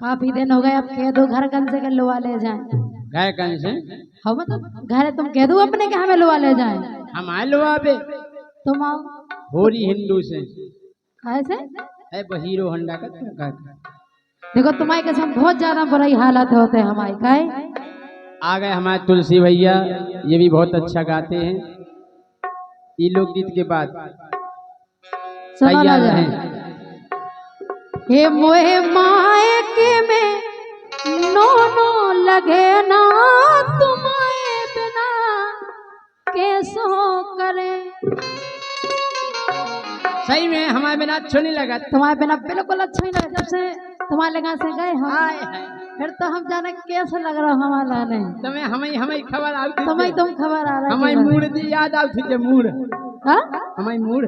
काफी दिन हो गए, अब कह दो घर कन से के लुआ ले जाए। घर कन से हो मतलब घर तुम कह दो अपने के हमें लुआ ले जाए। हम आए लुआ पे तुम आओ। होरी हिंदू से कैसे? है वो हीरो होंडा का देखो तुम्हारी कसम बहुत ज्यादा बुरी हालत होते हैं हमारी। काहे आ गए हमारे तुलसी भैया, ये भी बहुत अच्छा गाते हैं। ये लोकगीत के बाद सुनो ना तैयार जाए। हैं। हे मोहे मायके में नो नो लगे ना, तुम्हारे बिना कैसो करे। सही में हमारे बिना अच्छा नहीं लगा। तुम्हारे बिना बिल्कुल अच्छा ही लगा। जब से तुम्हारे लगा से गए हम, फिर तो हम जाने कैसे लग रहा हमारा नहीं। तुम्हें हमें खबर आती तुम्हें तुम खबर आ रहा हमारी मूड दी याद आती है। मूड हाँ हमारी मूड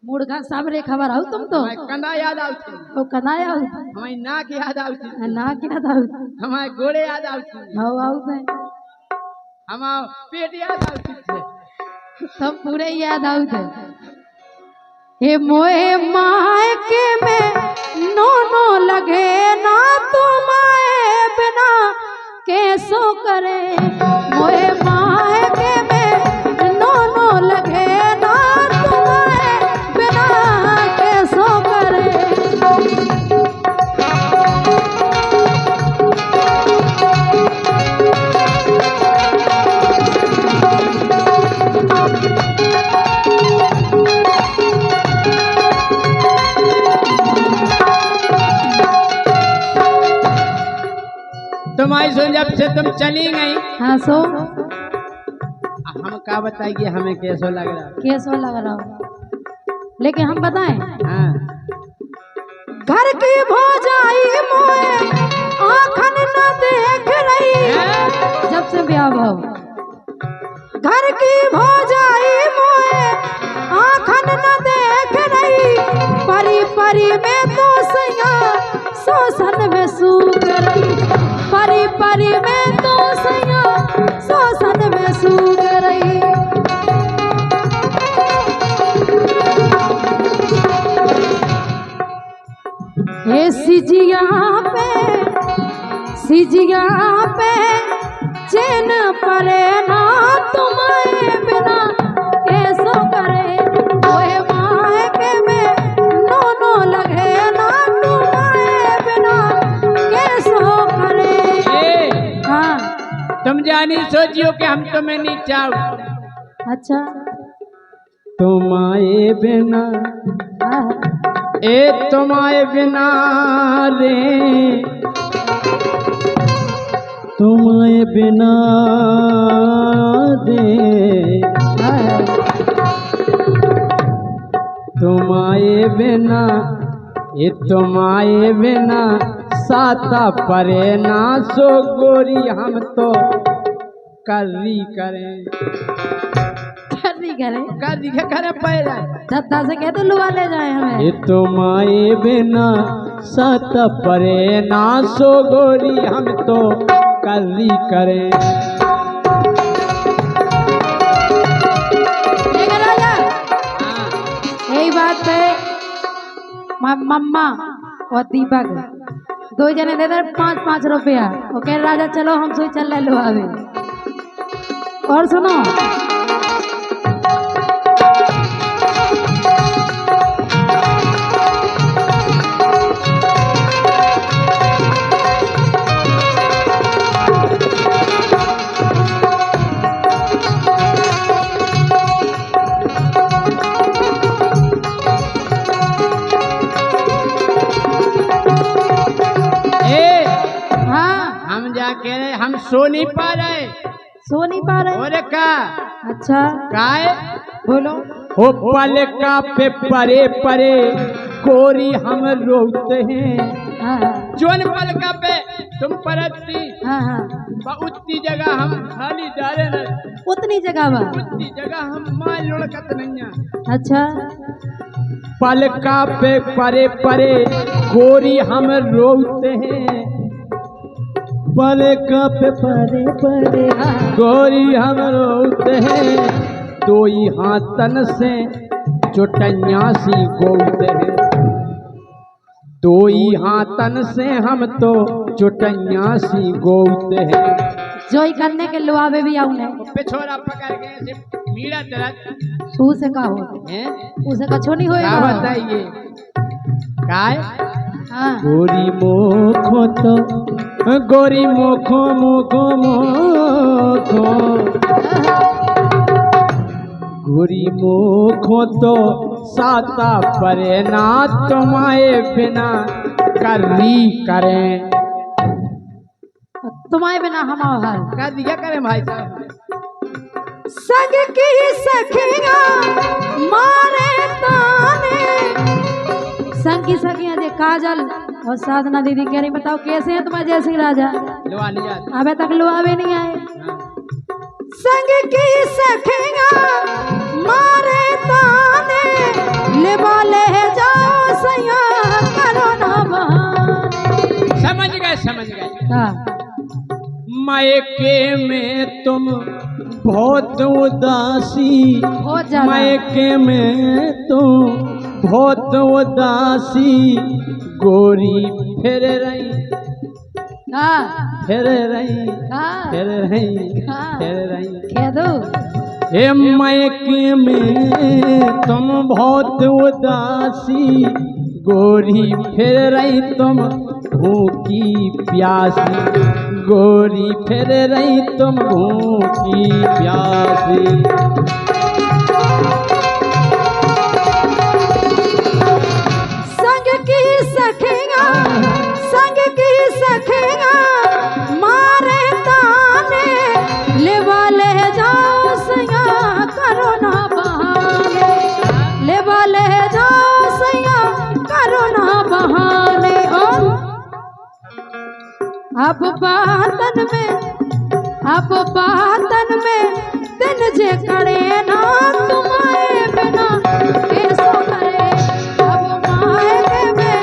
मूड का सामने खबर आओ तुम तो कंधा याद आती वो कनाया हो हमारी नाक याद आती ना क्या था हमारे गोड़े याद आती हो आओ मैं हमारा पेट याद आती थे। सब पूरे याद आओ थे। हे मोए मायके में नो नो लगे ना, तुम्हारे बिना कैसो करे। मोए मायके में नो नो लगे ना, तुम्हारे बिना कैसो करे। तुम्हारी सुन जब से तुम चली गई, हाँ सो हम क्या बताएंगे हमें कैसा लग रहा। कैसो लग रहा हो, लेकिन हम बताएं हाँ घर की भौजाई मोए आँखन न देख रही। जब से ब्याह भाव घर की भौजाई मोए आँखन न देख रही। परी परी में तो सैया शोषण में सूख रही। परी परी में तो सैया शोषण में सूख रही। हे सिजिया पे चैन परे ना, तुम्हारे बिना कैसो करे। ओए मायके में नो नो लगे ना, तुम्हारे बिना कैसो करे। हाँ तुम जानी सोचियो कि हम तुम्हें नहीं चाहो। अच्छा तुम्हारे बिना हाँ तुम्हारे बिना रे, तुम्हारे बिना रे, तुम्हारे बिना तुम्हारे बिना साता परे ना। सो गोरी हम तो कर्री करें करे पैरा दत्ता से कहते लुआ ले जाए हमें। तुम्हारे बिना सत परे ना। सो गोरी हम तो कर्री करें। यही बात है। मम्मा और दीपक दो जने दे दे 5-5 रुपया। वो कह राजा चलो हम सोई चल ले लो अभी। और सुनो कह रहे हम सो नहीं पा रहे। सो नहीं पा रहे और का अच्छा काय बोलो। हो पल का पे परे परे गोरी हम रोते हैं। हाँ जोन पल का पे तुम परती हाँ उतनी जगह हम खाली जा रहे। उतनी जगह बा उतनी जगह हम मां लुढ़कत नहीं। अच्छा पल का पे परे परे गोरी हम रोते हैं। पल का पे परे परे गोरी हम रोते हैं। दो ही हाथन से चुटैया सी गोते हैं। दो ही हाथन से हम तो चुटैया सी गोते हैं। जोई करने के लुआवे भी आऊ है पिछोरा पकड़ के ऐसे मीड़ा तरह तू से का हो हैं। उसे कछो नहीं क्या होएगा। बताइए काय हाँ गोरी मोखो तो गोरी मोखो मोखो मोखो गोरी मोखो तो साता परे ना तुम्हारे बिना करी करें। तुम्हारे बिना हम हाल कर दिया करें भाई साहब। संग की सखिया मारे ताने संग की सखिया दे काजल और साधना दीदी कह रही बताओ कैसे हैं तुम्हारे जय सिंह राजा। लुआ लिया अबे तक लुआवे नहीं आए। संग की सखिया मारे ताने ले जाओ सैया करो ना बहाने। समझ गए हाँ मायके में तुम बहुत उदासी बहुत ज्यादा मायके में तुम बहुत उदासी गोरी फिर रही हाँ फिर रही हाँ फिर रही हाँ। फिर रही कह दो हे मायके में तुम बहुत उदासी गोरी फिर रही तुम भूखी प्यासी गोरी फिर रही तुम भूखी प्यासी। संग की सखिया मारे ताने ले जाओ सैया करो ना बहाने ले जाओ सैया करो ना बहाने। अब बातन में दिन जे करे ना तुम्हारे बिना कैसो करे। अब मायके में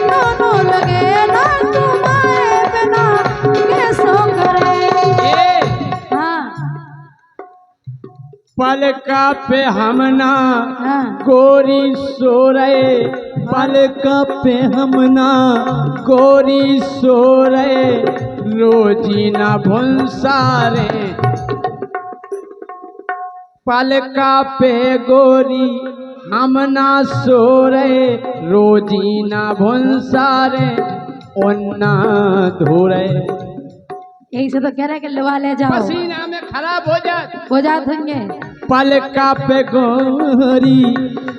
दोनों लगे ना तुम्हारे बिना कैसो करे। हाँ पलका पे हमना हाँ गोरी सो रहे पलका पे हमना गोरी सो रहे रोजी ना भुंसारे पलका पे गोरी हमना सो रहे रोजी ना भुंसारे ओन्ना धो रहे। यही से तो कह रहे कि लुआ ले जाओ पसीना में खराब हो जात होंगे। पलका पे गोरी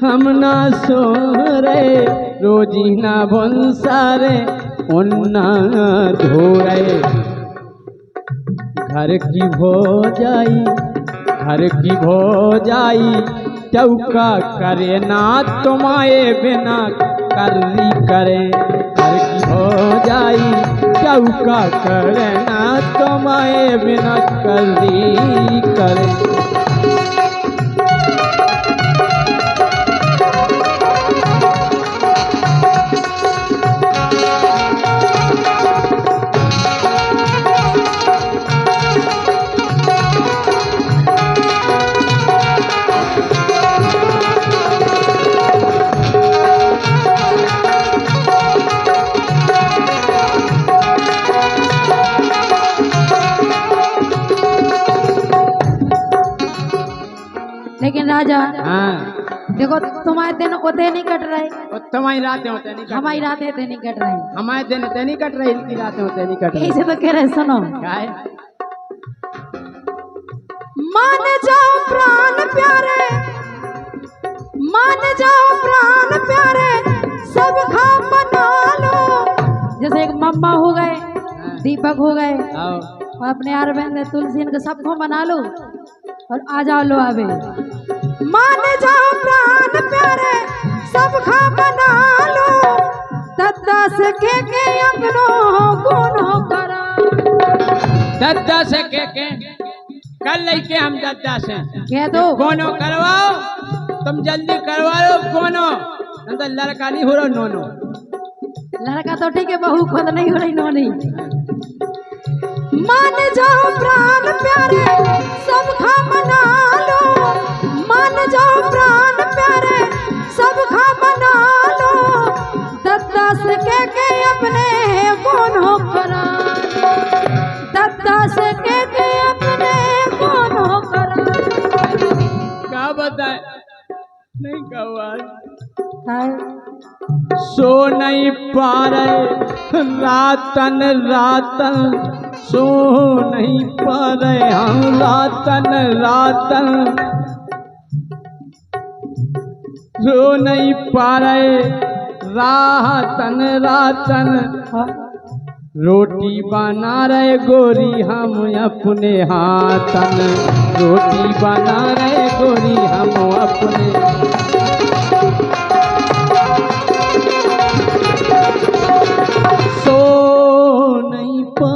हम ना सो रहे रोजी ना भुंसारे उन्ना धो रहे। घर की हो जाई चौका करे ना तुम्हारे बिना करी करे। घर की हो जाई चौका करे ना तुम्हारे बिना करी करे। लेकिन राजा हाँ देखो तुम्हारे दिन होते नहीं कट रहे तुम्हारी रातें होते नहीं हमारी रातें होते नहीं कट रही हमारे दिन होते नहीं कट रही इनकी रातें होते नहीं कट रही। ऐसे तो कह रहे सुनो क्या है मान जाओ प्राण प्यारे सब खा बना लो। जैसे एक मम्मा हो गए दीपक हो गए और अपने अरविंद तुलसी इनके सबको बना लो और आ जाओ लो आवे। मान जाओ प्राण प्यारे सब खा बना लो दद्दा से के अपनो गुनो करा। दद्दा से के कल लेके हम दद्दा से कह दो कोनो करवाओ तुम जल्दी करवा लो कोनो अंदर लड़का नहीं हो रहा नोनो। लड़का तो ठीक है बहू खुद नहीं हो रही नोनी। मान जाओ प्राण प्यारे सब खा बना लो मान जाओ प्राण प्यारे सब खा बना लो दद्दा से के सो नहीं पा रहे रातन रातन, सो नहीं पा रहे हम रातन रातन, सो नहीं पा रहे रातन रातन। रोटी बना रहे गोरी हम अपने हाथन, रोटी बना रहे गोरी हम अपने। सो नहीं पा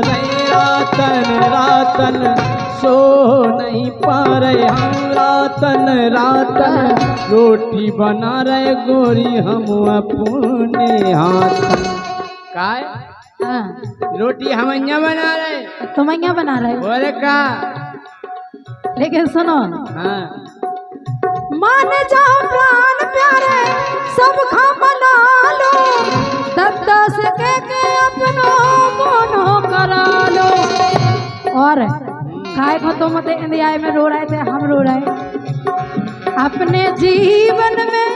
रहे रातन रातन, सो नहीं पा रहे हम रातन रातन, रोटी बना रहे गोरी हम अपने हाथन। काय हाँ, रोटी हम बना रहे, तुम यहाँ बना रहे हो। बोले का? लेकिन सुनो, हाँ मान जाओ प्राण प्यारे सब खा बना लो, दस के अपनो मोनो करा लो। और काय को तुम इंडिया में रो रहे थे, हम रो रहे अपने जीवन में,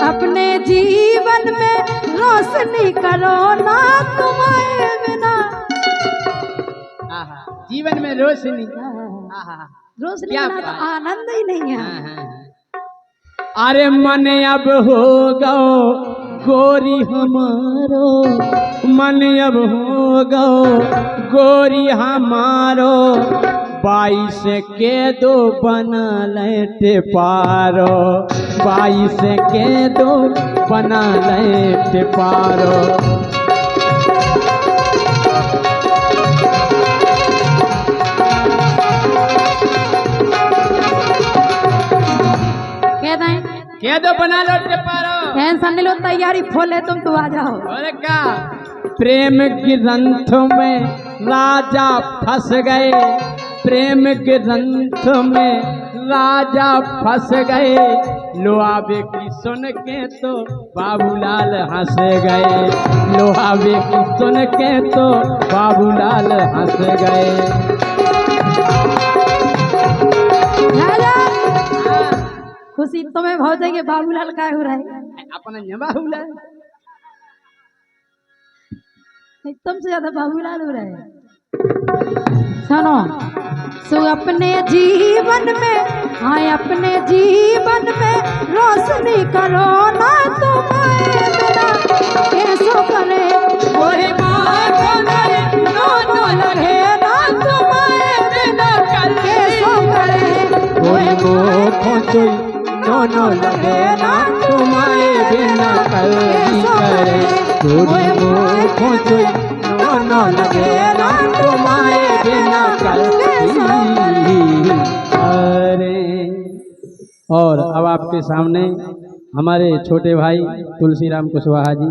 अपने जीवन में रोशनी करो ना तुम्हारे बिना। जीवन में रोशनी, रोशनी बिना तो आनंद ही नहीं है। अरे मन अब हो गो गोरी हमारो, मन अब हो गो गोरी हमारो, 22 के 2 बना लेते पारो, 22 के 2 बना लेते पारो। कह दो बना लेते पारो। टेंशन नहीं लो, तैयारी फुल है, तुम तो आ जाओ। और क्या? प्रेम ग्रंथ में राजा फंस गए, प्रेम ग्रंथ में राजा फंस गए, लोहावे की सुन के तो बाबूलाल हंस गए, लोहावे की सुन के तो बाबूलाल हंस गए। खुशी तुम्हें बहुत है, बाबूलाल का हो रहा है अपना बाबूलाल, तुमसे ज्यादा बाबूलाल हो रहा है। सुनो, सो अपने जीवन में, हाँ अपने जीवन में रोशनी करो ना तुम्हारे बिना, कैसो करे कोई बात करे, नो लगे ना तुम्हारे बिना, कैसो करे कोई कोई दोनों लगे ना तुम्हारे बिना, कल भी करे कोई कोई दोनों लगे ना तुम्हारे बिना, कल भी करे। और अब आपके सामने हमारे छोटे भाई तुलसीराम कुशवाहा जी